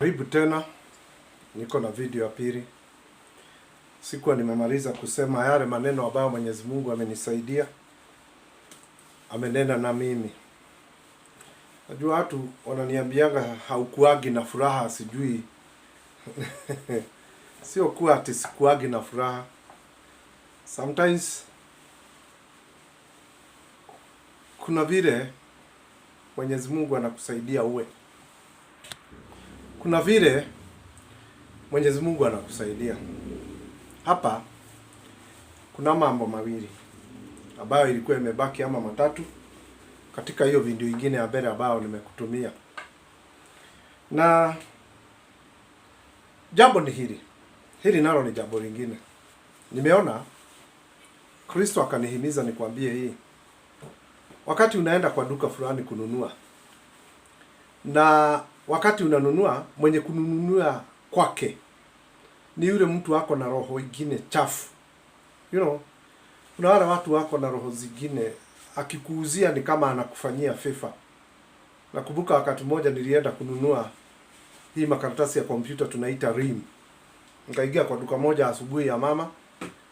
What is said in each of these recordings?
Karibu tena, niko na video ya pili. Sikuwa nimemaliza kusema yale maneno ambayo Mwenyezi Mungu amenisaidia, amenena na mimi. Najua watu wananiambianga haukuagi na furaha, sijui sio kuwa ati sikuagi na furaha. Sometimes kuna vile Mwenyezi Mungu anakusaidia uwe. Kuna vile Mwenyezi Mungu anakusaidia. Hapa kuna mambo mawili ambayo ilikuwa imebaki ama matatu katika hiyo video nyingine ya mbele ambayo nimekutumia. Na jambo ni hili. Hili nalo ni jambo lingine. Nimeona Kristo akanihimiza nikwambie hii. Wakati unaenda kwa duka fulani kununua, na wakati unanunua, mwenye kununua kwake ni yule mtu wako na roho ingine chafu. Kuna wale watu wako na roho zingine, akikuuzia ni kama anakufanyia favor. Nakumbuka wakati mmoja nilienda kununua hii makaratasi ya kompyuta tunaita RIM. Nikaingia kwa duka moja asubuhi ya mama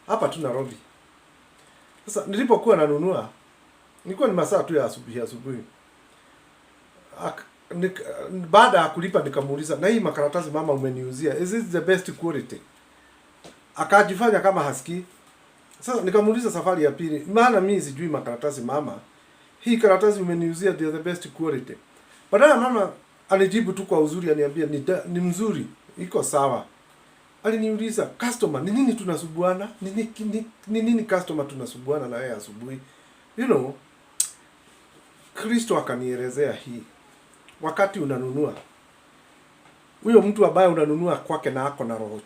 hapa tu Nairobi. Sasa nilipokuwa nanunua, nilikuwa ni masaa tu ya asubuhi. Baada ya kulipa nikamuuliza, na hii makaratasi mama umeniuzia, is it the best quality? Akajifanya kama hasikii. Sasa nikamuuliza safari ya pili, maana mimi sijui makaratasi mama, hii karatasi umeniuzia the best quality. Badala mama alijibu tu kwa uzuri, aniambia ni mzuri, iko sawa. Aliniuliza, customer, ni nini tunasubuana? Ni nini customer tunasubuana na yeye asubuhi? Kristo akanielezea hii. Wakati unanunua, huyo mtu ambaye unanunua kwake na ako na roho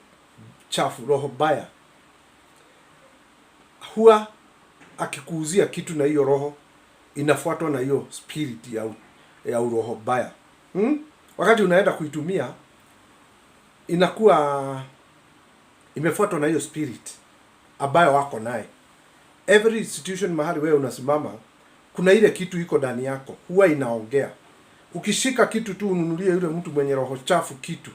chafu, roho baya, huwa akikuuzia kitu na hiyo roho inafuatwa na hiyo spirit ya roho baya. Wakati unaenda kuitumia, inakuwa imefuatwa na hiyo spirit ambayo wako naye. Every institution mahali wewe unasimama, kuna ile kitu iko ndani yako, huwa inaongea. Ukishika kitu tu ununulie yule mtu mwenye roho chafu kitu,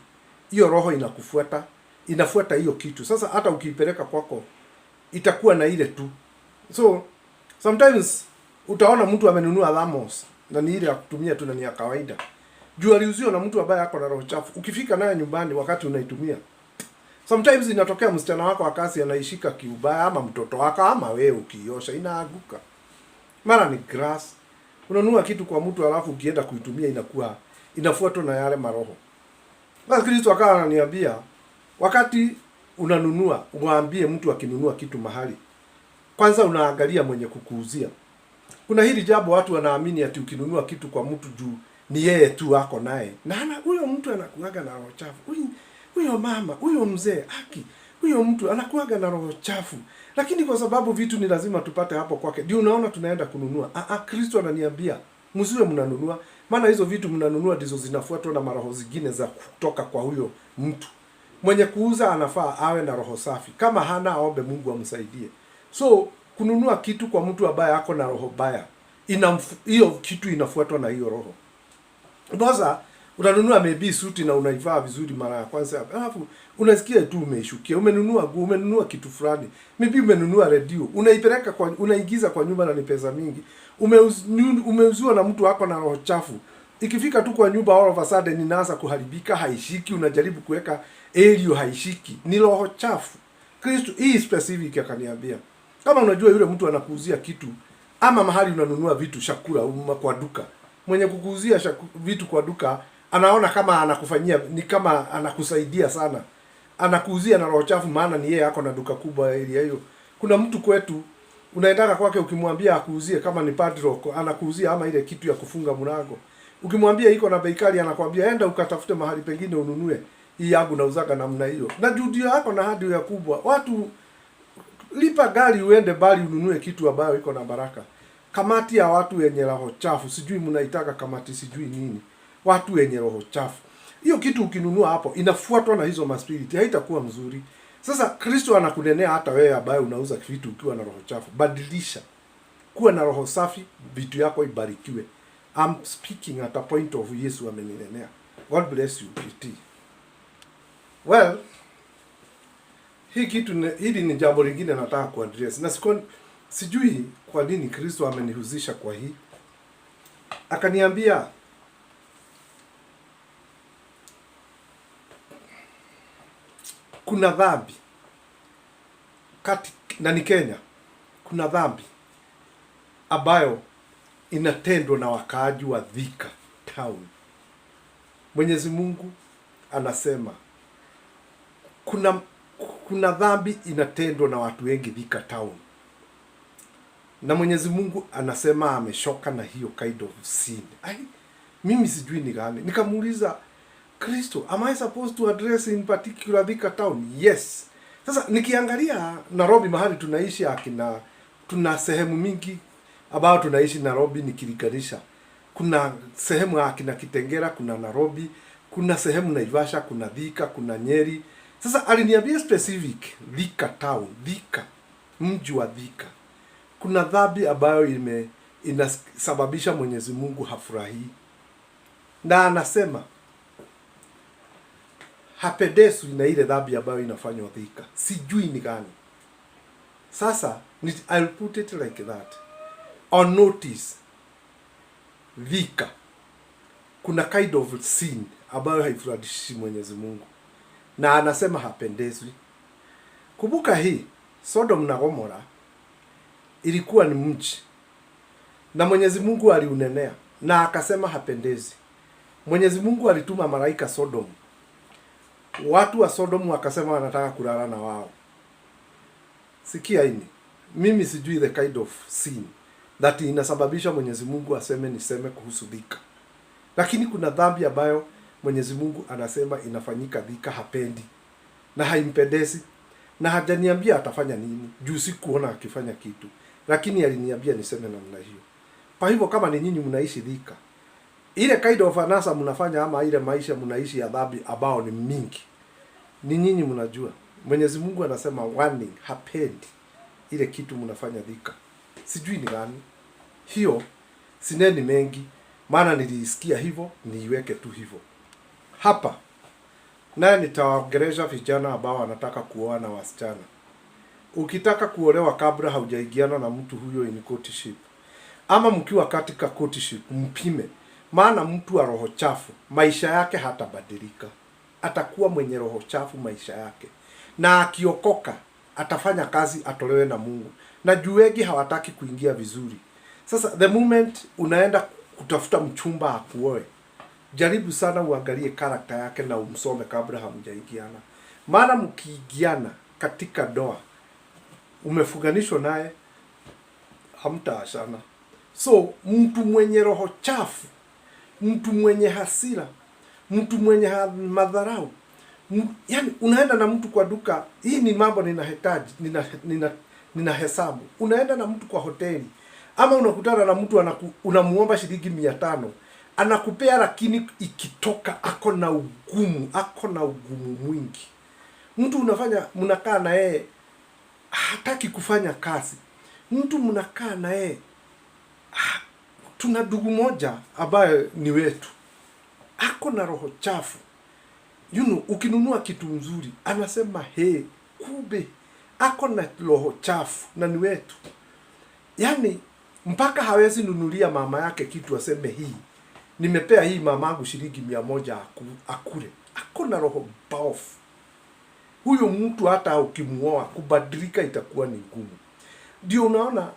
hiyo roho inakufuata, inafuata hiyo kitu. Sasa hata ukiipeleka kwako itakuwa na ile tu. So sometimes utaona mtu amenunua Lamos na ni ile ya kutumia tu na ni ya kawaida. Juu aliuziwa na mtu ambaye ako na roho chafu. Ukifika naye nyumbani wakati unaitumia, sometimes inatokea msichana wako wa kazi anaishika kiubaya, ama mtoto wako, ama wewe ukiosha inaanguka. Mara ni grass. Unanunua kitu kwa mtu alafu ukienda kuitumia inakuwa inafuatwa na yale maroho. Basi Kristo akawa ananiambia, wakati unanunua, uwaambie mtu akinunua kitu mahali, kwanza unaangalia mwenye kukuuzia. Kuna hili jambo watu wanaamini ati ukinunua kitu kwa mtu juu ni yeye tu ako naye. Na huyo mtu anakuaga na roho chafu. Huyo mama, huyo mzee, huyo mtu anakuaga na roho chafu. Lakini kwa sababu vitu ni lazima tupate hapo kwake, ndio unaona tunaenda kununua. Kristo ananiambia, msiwe mnanunua, maana hizo vitu mnanunua ndizo zinafuatwa na maroho zingine za kutoka kwa huyo mtu. Mwenye kuuza anafaa awe na roho safi. Kama hana, aombe Mungu amsaidie. So kununua kitu kwa mtu ambaye ako na roho baya, hiyo kitu inafuatwa na hiyo roho. Sasa unanunua maybe suti na unaivaa vizuri mara ya kwanza, alafu unasikia tu umeishukia. Umenunua nguo, umenunua kitu fulani, maybe umenunua radio, unaipeleka kwa, unaigiza kwa nyumba na ni pesa mingi. Umeuziwa na mtu wako na roho chafu. Ikifika tu kwa nyumba, all of a sudden inaanza kuharibika, haishiki. Unajaribu kuweka elio, haishiki. Ni roho chafu. Kristo hii specific akaniambia, kama unajua yule mtu anakuuzia kitu, ama mahali unanunua vitu chakula kwa duka, mwenye kukuuzia vitu kwa duka anaona kama anakufanyia, ni kama anakusaidia sana, anakuuzia na roho chafu, maana ni yeye ako na duka kubwa area hiyo. Kuna mtu kwetu unaendaka kwake, ukimwambia akuuzie, kama ni padlock anakuuzia, ama ile kitu ya kufunga mlango, ukimwambia iko na bei kali, anakuambia enda ukatafute mahali pengine ununue, hii yangu nauzaga namna hiyo. Na judio yako na hadi ya kubwa, watu lipa gari uende bali ununue kitu ambayo iko na baraka. Kamati ya watu wenye roho chafu, sijui mnaitaka kamati sijui nini, watu wenye roho chafu, hiyo kitu ukinunua hapo inafuatwa na hizo maspiriti, haitakuwa mzuri. Sasa Kristo anakunenea hata wewe ambaye unauza vitu ukiwa na roho chafu, badilisha, kuwa na roho safi, vitu yako ibarikiwe. I'm speaking at a point of Yesu ameninenea. God bless you, PT. Well, hili ni jambo lingine nataka kuaddress. Na sijui kwa nini Kristo amenihusisha kwa hii. Akaniambia kuna dhambi na ni Kenya. Kuna dhambi ambayo inatendwa na wakaaji wa Thika Town. Mwenyezi Mungu anasema kuna dhambi inatendwa na watu wengi Thika Town. Na Mwenyezi Mungu anasema ameshoka na hiyo kind of sin. Mimi sijui ni gani. Nikamuuliza Kristo, am I supposed to address in particular Thika Town? Yes. Sasa nikiangalia Nairobi mahali tunaishi tuna sehemu mingi ambao tunaishi Nairobi nikilinganisha. Kuna sehemu ya akina Kitengera, kuna Nairobi, kuna sehemu Naivasha, kuna Thika, kuna Nyeri. Sasa aliniambia specific Thika Town, Thika, mji wa Thika. Kuna dhambi ambayo inasababisha Mwenyezi Mungu hafurahi. Na anasema hapendezwi na ile dhambi ambayo inafanywa Thika. Sijui ni gani. Sasa I'll put it like that. On notice, Thika kuna kind of sin ambayo haifurahishi Mwenyezi Mungu. Na anasema hapendezwi. Kumbuka hii Sodom na Gomora ilikuwa ni mji. Na Mwenyezi Mungu aliunenea na akasema hapendezi. Mwenyezi Mungu alituma malaika Sodom. Watu wa Sodom wakasema wanataka kulala na wao. Sikia hini. Mimi sijui the kind of sin that inasababisha Mwenyezi Mungu niseme kuhusu Thika. Lakini kuna dhambi ambayo Mwenyezi Mungu anasema inafanyika Thika hapendi. Na haimpendezi. Na hajaniambia atafanya nini. Juu sikuona akifanya kitu. Lakini aliniambia niseme namna hiyo. Kwa hivyo kama ni nyinyi mnaishi Thika, ile kind of anasa mnafanya ama ile maisha mnaishi ya dhambi ambao ni mingi, ni nyinyi mnajua. Mwenyezi Mungu anasema warning, hapendi ile kitu mnafanya Thika. Sijui ni gani. Hiyo sineni mengi, maana nilisikia hivyo, niiweke tu hivyo. Hapa naye nitawaongelesha vijana ambao wanataka kuoa na wasichana. Ukitaka kuolewa kabla haujaingiana na mtu huyo in courtship, ama mkiwa katika courtship, mpime. Maana mtu wa roho chafu maisha yake hatabadilika. Atakuwa mwenye roho chafu maisha yake. Na akiokoka atafanya kazi atolewe na Mungu. Na juu wengi hawataki kuingia vizuri. Sasa the moment unaenda kutafuta mchumba akuoe, jaribu sana uangalie character yake na umsome kabla hamjaingiana. Maana mkiingiana katika doa, umefuganishwa naye, hamtaashana. So mtu mwenye roho chafu, mtu mwenye hasira, mtu mwenye madharau, yani unaenda na mtu kwa duka, hii ni mambo ninahitaji, ninahesabu. Unaenda na mtu kwa hoteli, ama unakutana na mtu unamuomba shilingi 500, anakupea lakini ikitoka ako na ugumu mwingi. Mtu mnakaa na yeye hataki kufanya kazi. Mtu mnakaa na yeye, tuna ndugu moja ambaye ni wetu, ako na roho chafu. Ukinunua kitu mzuri anasema kumbe ako na roho chafu na ni wetu. Yani mpaka hawezi nunulia mama yake kitu aseme nimepea hii mamangu shilingi 100 akule. Ako na roho baofu. Huyo mtu hata ukimuoa kubadilika itakuwa ni ngumu. Ndio unaona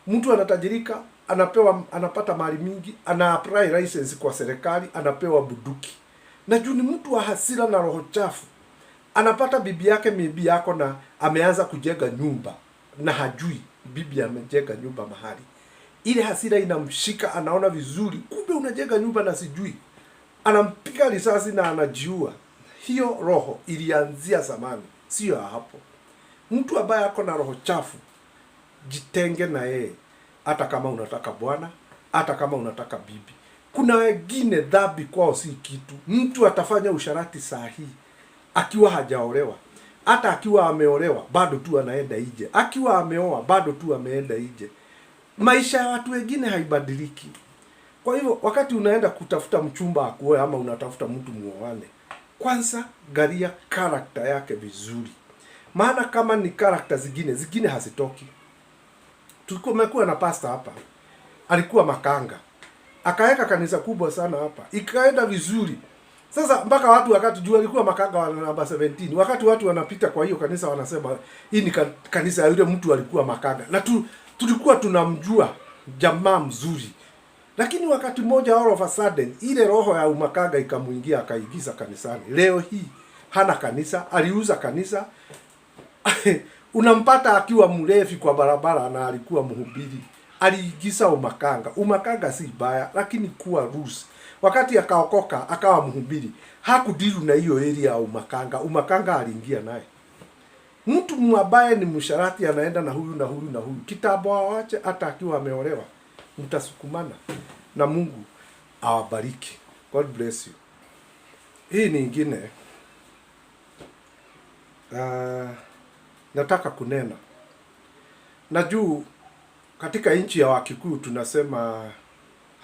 mtu anatajirika, anapata mali mingi, ana apply license kwa serikali, anapewa bunduki. Na juu ni mtu wa hasira na roho chafu. Anapata bibi yake yako na ameanza kujenga nyumba na hajui bibi amejenga nyumba mahali. Ile hasira inamshika, anaona vizuri, kumbe unajenga nyumba na sijui. Anampiga risasi na anajiua. Hiyo roho ilianzia zamani, sio hapo. Mtu ambaye ako na roho chafu, jitenge na yeye. Hata kama unataka bwana, hata kama unataka bibi. Kuna wengine dhambi kwao si kitu. Mtu atafanya usharati sahihi akiwa hajaolewa. Hata akiwa ameolewa bado tu anaenda nje. Akiwa ameoa bado tu ameenda nje. Maisha ya watu wengine haibadiliki. Kwa hivyo wakati unaenda kutafuta mchumba akuoe ama unatafuta mtu muoane, kwanza galia character yake vizuri, maana kama ni character zingine hazitoki. Tumekuwa na pastor hapa, alikuwa makanga, akaweka kanisa kubwa sana hapa, ikaenda vizuri. Sasa mpaka watu wakati jua alikuwa makanga wa namba 17, wakati watu wanapita kwa hiyo kanisa wanasema hii ni kanisa ya yule mtu alikuwa makanga, na tulikuwa tunamjua jamaa mzuri. Lakini wakati mmoja all of a sudden ile roho ya umakanga ikamuingia, akaigiza kanisani. Leo hii hana kanisa, aliuza kanisa. Unampata akiwa mlevi kwa barabara na alikuwa mhubiri. Aliigiza umakanga. Umakanga si baya, lakini kuwa rules. Wakati akaokoka akawa mhubiri, hakudiru na hiyo area ya umakanga. Umakanga aliingia naye. Mtu mwabaye ni msharati anaenda na huyu na huyu na huyu. Kitabu awache hata akiwa ameolewa. Mtasukumana, na Mungu awabariki. God bless you. Hii ni ingine nataka kunena. Na juu katika nchi ya Wakikuyu tunasema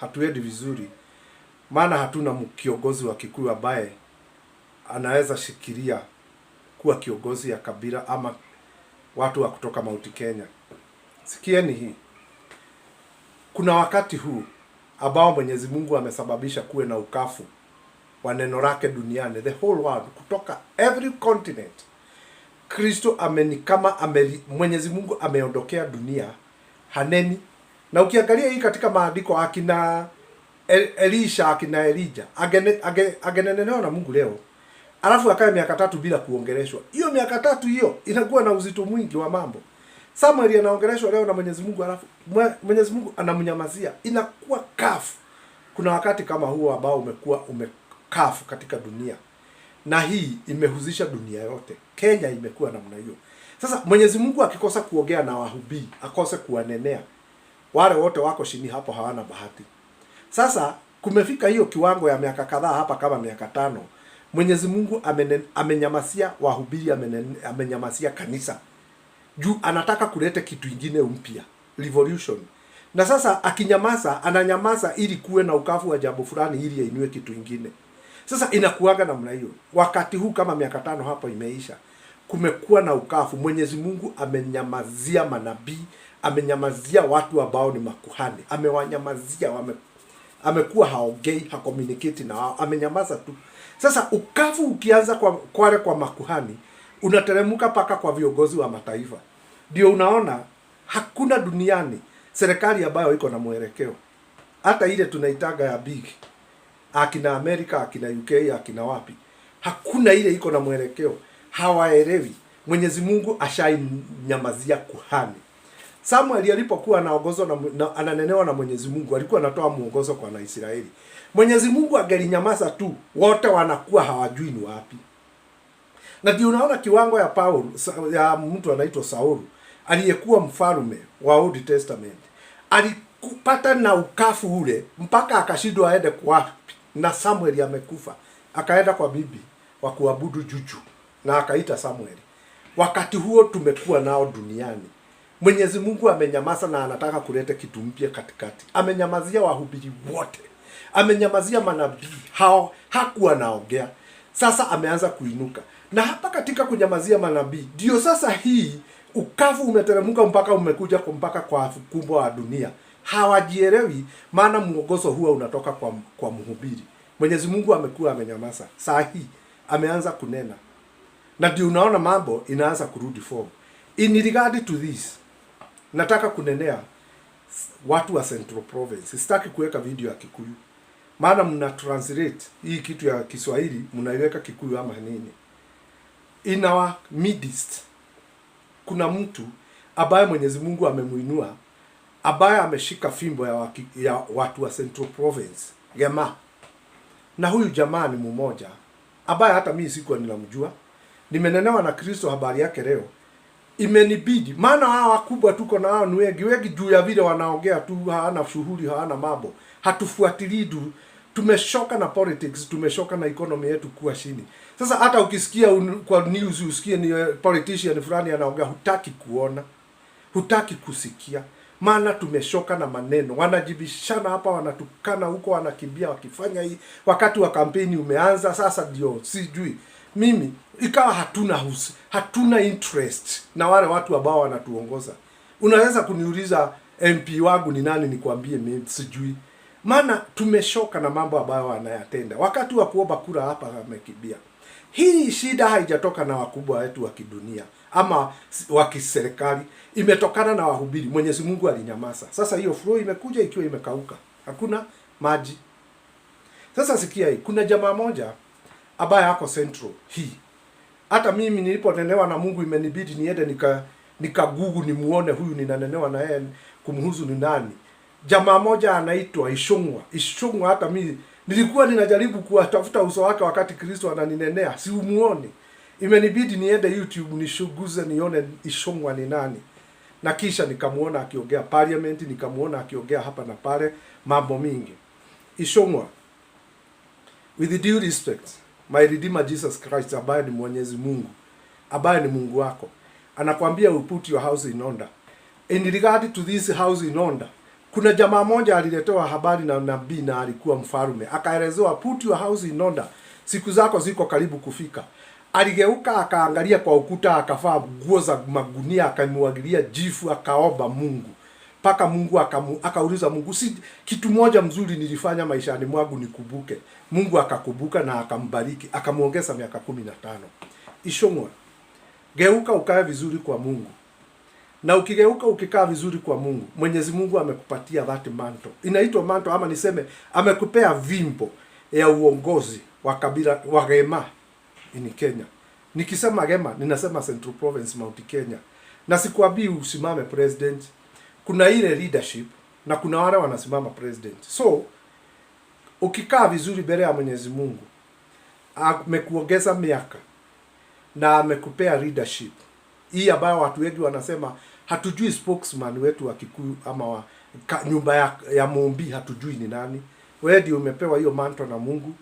hatuendi vizuri, maana hatuna kiongozi wa Kikuyu ambaye anaweza shikilia kuwa kiongozi ya kabila ama watu wa kutoka Mount Kenya. Sikieni hii. Kuna wakati huu ambao Mwenyezi Mungu amesababisha kuwe na ukafu wa neno lake duniani, the whole world, kutoka every continent. Kristo Mwenyezi Mungu ameondokea dunia haneni. Na ukiangalia hii katika maandiko, akina Elisha, akina Elijah agenenewa na Mungu leo, alafu akae miaka 3 bila kuongeleshwa. Hiyo miaka 3 hiyo inakuwa na uzito mwingi wa mambo. Samuel anaongeleshwa leo na Mwenyezi Mungu, alafu Mwenyezi Mungu anamnyamazia, inakuwa kafu. Kuna wakati kama huo ambao umekafu katika dunia, na hii imehuzisha dunia yote. Kenya imekuwa namna hiyo. Sasa Mwenyezi Mungu akikosa kuongea na wahubiri, akose kuwanenea, wale wote wako chini hapo hawana bahati. Sasa kumefika hiyo kiwango ya miaka kadhaa hapa, kama miaka 5, Mwenyezi Mungu amenyamasia wahubiri, amenyamasia kanisa. Juu anataka kuleta kitu ingine mpya, revolution. Na sasa akinyamaza, ananyamaza ili kuwe na ukafu wa jambo fulani, ili ainue kitu ingine. Sasa inakuaga namna hiyo. Wakati huu kama miaka 5 hapo imeisha, kumekuwa na ukafu. Mwenyezi Mungu amenyamazia manabii, amenyamazia watu ambao ni makuhani, amewanyamazia, amekuwa haongei, ha-communicate na wao, amenyamaza tu. Sasa ukafu ukianza kwa makuhani, unateremka paka kwa viongozi wa mataifa. Ndio unaona hakuna duniani serikali ambayo iko na mwelekeo. Hata ile tunaitaga ya big, akina Amerika, akina UK, akina wapi, hakuna ile iko na mwelekeo. Hawaelewi. Mwenyezi Mungu ashainyamazia kuhani. Samuel alipokuwa anaongozwa na ananenewa na Mwenyezi Mungu, alikuwa anatoa mwongozo kwa Waisraeli. Mwenyezi Mungu angelinyamaza tu, wote wanakuwa hawajui ni wapi. Na ndio unaona kiwango ya mtu anaitwa Saulu, aliyekuwa mfalme wa Old Testament. Alikupata na ukafu ule mpaka akashindwa aende kwa, na Samuel amekufa. Akaenda kwa bibi wa kuabudu juju na akaita Samuel. Wakati huo tumekuwa nao duniani. Mwenyezi Mungu amenyamaza na anataka kuleta kitu mpya katikati. Amenyamazia wahubiri wote. Amenyamazia manabii. Hakuwa naongea. Sasa ameanza kuinuka. Na hapa katika kunyamazia manabii, ndio sasa hii ukafu umeteremka mpaka umekuja mpaka kwa kubwa wa dunia. Hawajielewi, maana mwongozo huwa unatoka kwa mhubiri. Mwenyezi Mungu amekuwa amenyamaza. Saa hii ameanza kunena. Na ndio unaona mambo inaanza kurudi form. In regard to this, nataka kunenea watu wa Central Province. Sitaki kuweka video ya Kikuyu, maana mna translate hii kitu ya Kiswahili mnaiweka Kikuyu ama nini. In our midst kuna mtu ambaye Mwenyezi Mungu amemuinua, ambaye ameshika fimbo ya watu wa Central Province, jamaa. Na huyu jamaa ni mmoja ambaye hata mimi sikuwa ninamjua. Nimenenewa na Kristo habari yake leo. Imenibidi, maana hao wakubwa tuko na hao ni wengi juu ya vile wanaongea tu, hawana shughuli, hawana mambo. Hatufuatilii, tumeshoka na politics, tumeshoka na economy yetu kuwa chini. Sasa hata ukisikia kwa news usikie ni politician fulani anaongea, hutaki kuona, hutaki kusikia. maana tumeshoka na maneno. Wanajibishana hapa, wanatukana huko, wanakimbia wakifanya hii. Wakati wa kampeni umeanza, sasa ndio sijui mimi, ikawa hatuna interest na wale watu ambao wanatuongoza. Unaweza kuniuliza MP wangu ni nani, nikwambie mimi sijui, maana tumeshoka na mambo ambayo wanayatenda. Wakati wa kuomba kura hapa amekimbia. Hii shida haijatoka na wakubwa wetu wa kidunia ama wa kiserikali, imetokana na wahubiri. Mwenyezi Mungu alinyamaza. Sasa hiyo flow imekuja ikiwa imekauka, hakuna maji. Sasa sikia hii, kuna jamaa moja ambaye ako Central hii. Hata mimi niliponenewa na Mungu imenibidi niende nika Google nimuone huyu ninanenewa na yeye kumhusu ni nani. Jamaa moja anaitwa Ishungwa. Hata mimi nilikuwa ninajaribu kuwatafuta uso wake wakati Kristo ananinenea, si umuone. Imenibidi niende YouTube nishuguze nione Ishungwa ni nani. Na kisha nikamuona akiongea parliament, nikamuona akiongea hapa na pale mambo mingi. Ishungwa, with due respect, my Redeemer Jesus Christ, ambaye ni Mwenyezi Mungu, ambaye ni Mungu wako, anakuambia you put your house in order. In regard to this house in order, kuna jamaa moja aliletewa habari na nabii na alikuwa mfalme, akaelezewa put your house in order, siku zako ziko karibu kufika. Aligeuka akaangalia kwa ukuta, akavaa nguo za magunia, akamwagilia jifu, akaomba Mungu. Paka Mungu akauliza Mungu, si kitu moja mzuri nilifanya maishani mwangu nikumbuke? Mungu akakumbuka na akambariki, akamuongeza miaka 15. Ishongwa, geuka ukae vizuri kwa Mungu. Na ukigeuka ukikaa vizuri kwa Mungu, Mwenyezi Mungu amekupatia that manto. Inaitwa manto, ama niseme amekupea vimbo ya uongozi wa kabila wa Gema in Kenya. Nikisema Gema, ninasema Central Province, Mount Kenya. Na sikwambii usimame president. Kuna ile leadership na kuna wale wanasimama president. So ukikaa vizuri mbele ya Mwenyezi Mungu, amekuongeza miaka na amekupea leadership hii ambayo watu wengi wanasema hatujui spokesman wetu wa Kikuyu ama wa nyumba ya Mumbi, hatujui ni nani. Wewe ndio umepewa hiyo manto na Mungu.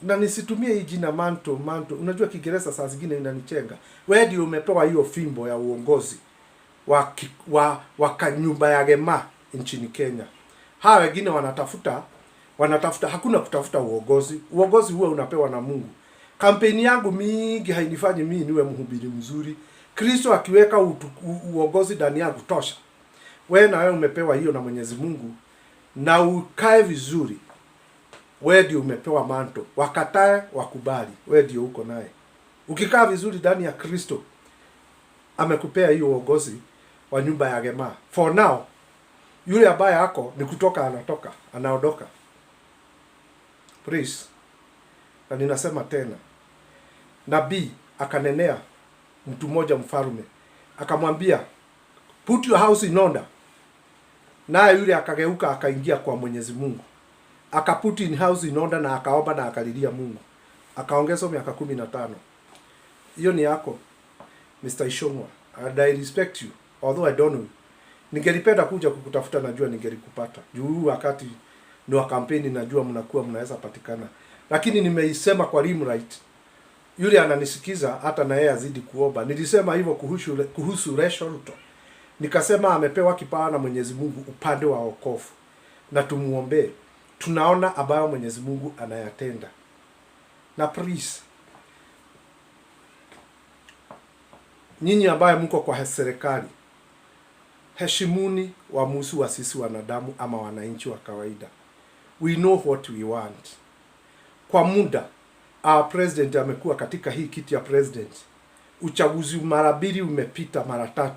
Na nisitumie hii jina manto. Unajua Kiingereza saa zingine inanichenga. Wewe ndio umepewa hiyo fimbo ya uongozi wa nyumba ya Gema nchini Kenya. Hawa wengine wanatafuta, hakuna kutafuta uongozi. Uongozi huo unapewa na Mungu. Kampeni yangu mingi hainifanyi mimi niwe mhubiri mzuri. Kristo akiweka uongozi ndani yangu tosha. Wewe na wewe umepewa hiyo na Mwenyezi Mungu, na ukae vizuri. Wewe ndio umepewa manto. Wakatae wakubali, wewe ndio uko naye. Ukikaa vizuri ndani ya Kristo, amekupea hiyo uongozi wa nyumba ya Gema. For now, yule ambaye yako ni kutoka anaondoka. Please. Na ninasema tena, nabii akanenea mtu mmoja mfalme, akamwambia put your house in order. Naye yule akageuka akaingia kwa Mwenyezi Mungu, akaput in house in order na akaomba na akalilia Mungu, akaongeza miaka 15. Hiyo ni yako Mr. Ishongwa, and I respect you although I don't know. Ningelipenda kuja kukutafuta, najua ningelikupata juu wakati ni wa kampeni, najua mnaweza patikana, lakini nimeisema kwa Limelight. Yule ananisikiza hata na yeye azidi kuomba. Nilisema hivyo kuhusu Rachel Ruto. Nikasema amepewa kipawa na Mwenyezi Mungu upande wa wokovu, na tumuombe. Tunaona ambayo Mwenyezi Mungu anayatenda. Na please, nyinyi ambaye mko kwa serikali, heshimuni uamuzi wa sisi wanadamu ama wananchi wa kawaida. We know what we want. Kwa muda our president amekuwa katika hii kiti ya president, uchaguzi mara 2 umepita, mara 3.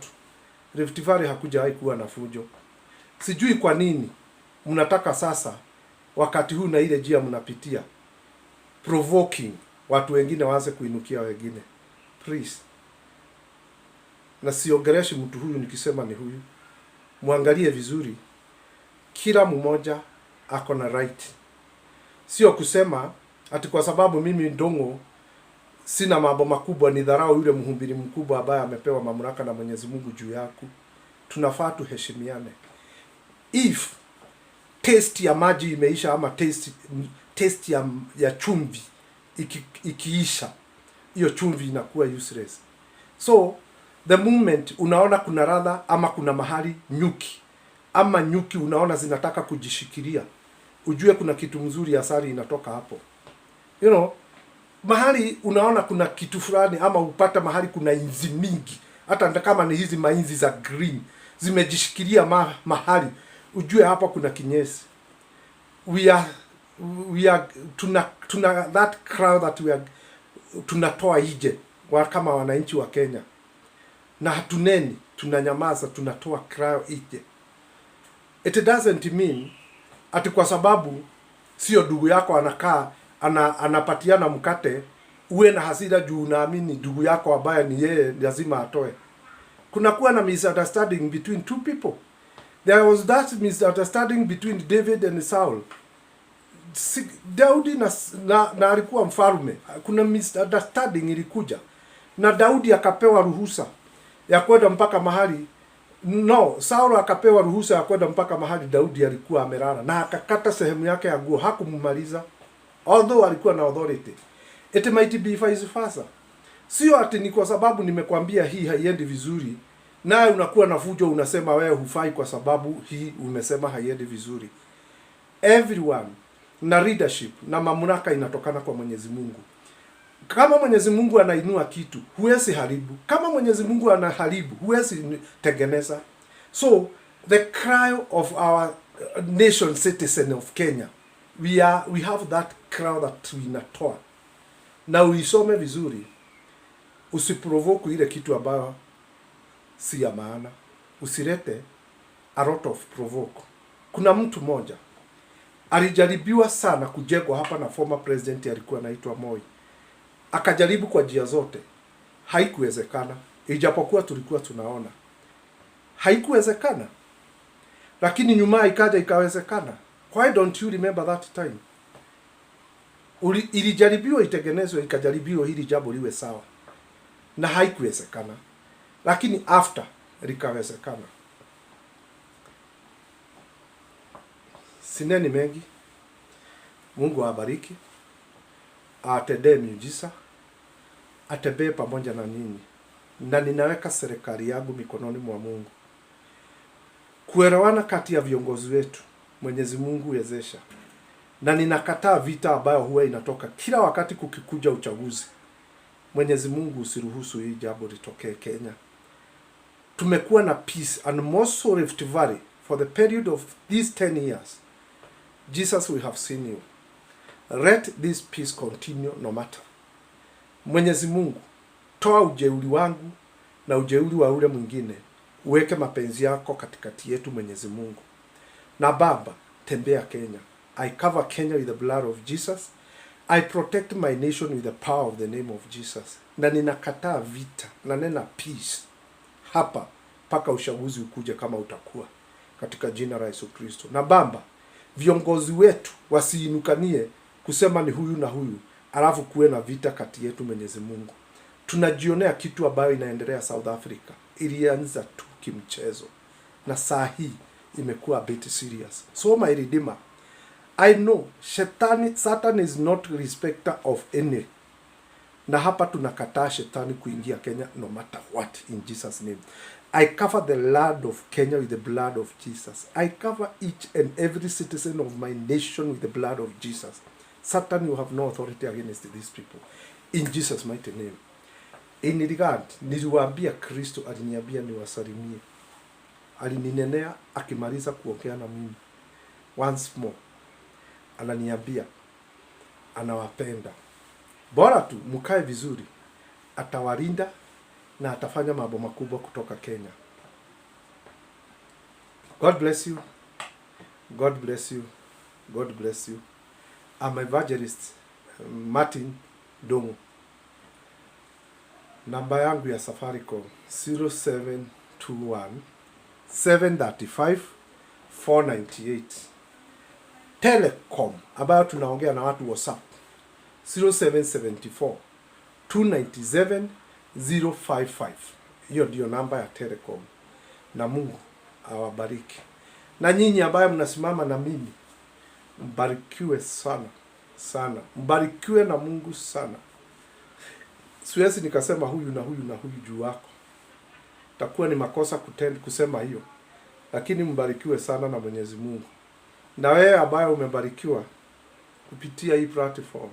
Rift Valley hakujawahi kuwa na fujo. Sijui kwa nini mnataka sasa wakati huu na ile njia mnapitia provoking watu wengine waanze kuinukia wengine. Please. Na siongereshi mtu huyu nikisema ni huyu. Muangalie vizuri. Kila mmoja ako na right. Sio kusema ati kwa sababu mimi Ndongo sina mambo makubwa ni dharau yule mhubiri mkubwa ambaye amepewa mamlaka na Mwenyezi Mungu juu yako. Tunafaa tuheshimiane. If taste ya maji imeisha ama taste ya chumvi ikiisha, hiyo chumvi inakuwa useless. So the moment unaona kuna ladha ama kuna mahali nyuki ama nyuki unaona zinataka kujishikilia, ujue kuna kitu mzuri, asali inatoka hapo. You know, mahali unaona kuna kitu fulani, ama upata mahali kuna inzi mingi, hata kama ni hizi mainzi za green zimejishikilia mahali, ujue hapa kuna kinyesi. We are tuna that crowd that we are tunatoa ije kama wananchi wa Kenya, na hatuneni, tunanyamaza, tunatoa crowd ije. It doesn't mean ati kwa sababu sio ndugu yako anakaa anapatiana mkate uwe na hasira juu unaamini ndugu yako ambaye ni yeye lazima atoe. Kuna kuwa na misunderstanding between two people. There was that misunderstanding between David and Saul. Daudi na alikuwa mfalme. Kuna misunderstanding ilikuja, na Daudi akapewa ruhusa ya kwenda mpaka mahali Saul akapewa ruhusa ya kwenda mpaka mahali Daudi alikuwa amelala, na akakata sehemu yake ya nguo, hakumumaliza although alikuwa na authority. It might be vice versa. Sio ati ni kwa sababu nimekwambia hii haiendi vizuri naye unakuwa na fujo unasema wewe hufai kwa sababu hii umesema haiendi vizuri. Everyone na leadership na mamlaka inatokana kwa Mwenyezi Mungu. Kama Mwenyezi Mungu anainua kitu, huwezi haribu. Kama Mwenyezi Mungu anaharibu, huwezi tengeneza. So the cry of our nation citizen of Kenya, we have that cry that inatoa. Na uisome vizuri, usiprovoke ile kitu ambayo si ya maana. Usirete a lot of provoke. Kuna mtu moja alijaribiwa sana kujengwa hapa na former president alikuwa anaitwa Moi. Akajaribu kwa njia zote, haikuwezekana. Ijapokuwa tulikuwa tunaona haikuwezekana, lakini nyuma ikaja ikawezekana. Why don't you remember that time? Ilijaribiwa itengenezwe, ikajaribiwa hili jambo liwe sawa, na haikuwezekana, lakini after likawezekana. Sineni mengi. Mungu awabariki, atendee miujiza, atembee pamoja na nyinyi, na ninaweka serikali yangu mikononi mwa Mungu. Kuelewana kati ya viongozi wetu, Mwenyezi Mungu wezesha, na ninakataa vita ambayo huwa inatoka kila wakati kukikuja uchaguzi. Mwenyezi Mungu usiruhusu hii jambo litokee Kenya. Tumekuwa na peace and most Rift Valley for the period of these 10 years. Jesus, we have seen you. Let this peace continue no matter. Mwenyezi Mungu, toa ujeuri wangu na ujeuri wa ule mwingine, uweke mapenzi yako katikati yetu Mwenyezi Mungu. Na Baba, tembea Kenya. I cover Kenya with the blood of Jesus. I protect my nation with the power of the name of Jesus. Na ninakataa vita, na nena peace hapa paka uchaguzi ukuje kama utakuwa, katika jina la Yesu Kristo. Na Baba, viongozi wetu wasiinukanie kusema ni huyu na huyu, alafu kuwe na vita kati yetu Mwenyezi Mungu. Tunajionea kitu ambayo inaendelea South Africa. Ilianza tu kimchezo, na saa hii imekuwa a bit serious. So my Redeemer, I know Satan is not respecter of any. Na hapa tunakataa shetani kuingia Kenya no matter what, in Jesus name. I cover the land of Kenya with the blood of Jesus. I cover each and every citizen of my nation with the blood of Jesus. Satan, you have no authority against these people, in Jesus mighty name. In regard, niliwaambia Kristo aliniambia niwasalimie. Alininenea akimaliza kuongea na mimi. Once more ananiambia anawapenda. Bora tu mkae vizuri, atawalinda na atafanya mambo makubwa kutoka Kenya. God bless you. God bless you. God bless you. I'm evangelist Martin Dongo. Namba yangu ya Safaricom 0721 735 498. Telecom ambayo tunaongea na watu WhatsApp 0774 297 055. Hiyo ndio namba ya Telecom. Na Mungu awabariki. Na nyinyi ambaye mnasimama na mimi, mbarikiwe sana sana. Mbarikiwe na Mungu sana. Siwezi nikasema huyu na huyu na huyu juu wako. Takuwa ni makosa kusema hiyo. lakini mbarikiwe sana na Mwenyezi Mungu. Na wewe ambaye umebarikiwa kupitia hii platform,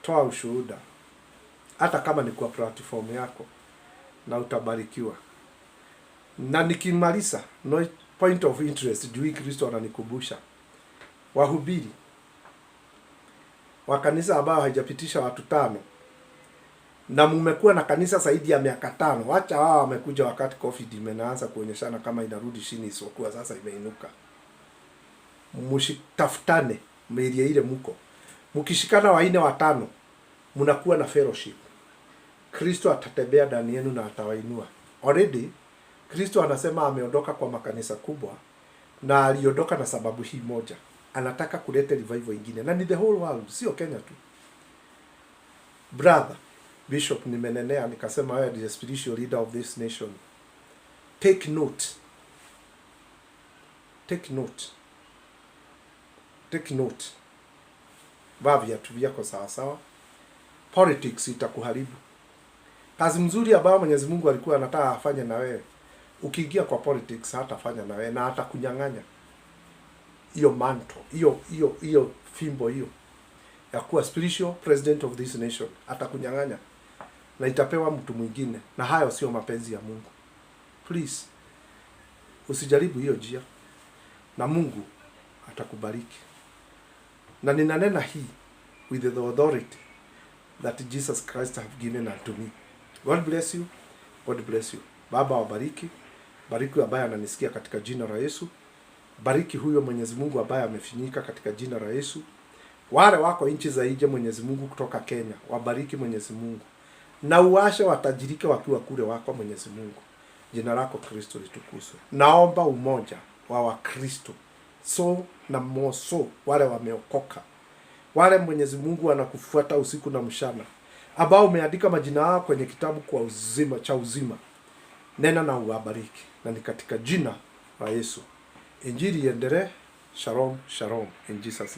toa ushuhuda, hata kama ni kwa platform yako, na utabarikiwa. Na nikimaliza, no point of interest, juu Kristo ananikumbusha, wahubiri wa kanisa ambao haijapitisha watu 5, na mmekuwa na kanisa zaidi ya miaka 5. Wacha wao wamekuja wakati COVID imeanza kuonyeshana kama inarudi chini, isokuwa sasa imeinuka. Mshitafutane meria ile mko. Mkishikana 4 5, mnakuwa na fellowship. Kristo atatembea ndani yenu na atawainua. Already Kristo anasema ameondoka kwa makanisa kubwa, na aliondoka na sababu hii moja. Anataka kuleta revival ingine, na ni the whole world, sio Kenya tu. Brother Bishop, nimenenea nikasema wewe ndiye spiritual leader of this nation. Take note. Take note. Take note. Vaa viatu vyako sawa sawa. Politics itakuharibu. Kazi mzuri ambayo Mwenyezi Mungu alikuwa anataka afanye na wewe, ukiingia kwa politics hatafanya na wewe, na atakunyang'anya hiyo manto, hiyo fimbo hiyo ya kuwa spiritual president of this nation. Atakunyang'anya na itapewa mtu mwingine, na hayo sio mapenzi ya Mungu. Please, usijaribu hiyo njia, na Mungu atakubariki. Na ninanena hii with the authority that Jesus Christ have given unto me. God bless you. God bless you. Baba wabariki. Bariki ambaye ananisikia katika jina la Yesu. Bariki huyo Mwenyezi Mungu ambaye amefinyika katika jina la Yesu. Wale wako nchi za nje Mwenyezi Mungu kutoka Kenya, wabariki Mwenyezi Mungu. Na uwashe watajirike wakiwa kule wako Mwenyezi Mungu. Jina lako Kristo litukuzwe. Naomba umoja wa Wakristo. So na moso wale wameokoka. Wale Mwenyezi Mungu anakufuata usiku na mchana, ambao umeandika majina yao kwenye kitabu kwa uzima cha uzima. Nena na uwabariki, na ni katika jina la Yesu. Injili iendelee. Shalom, shalom in Jesus name.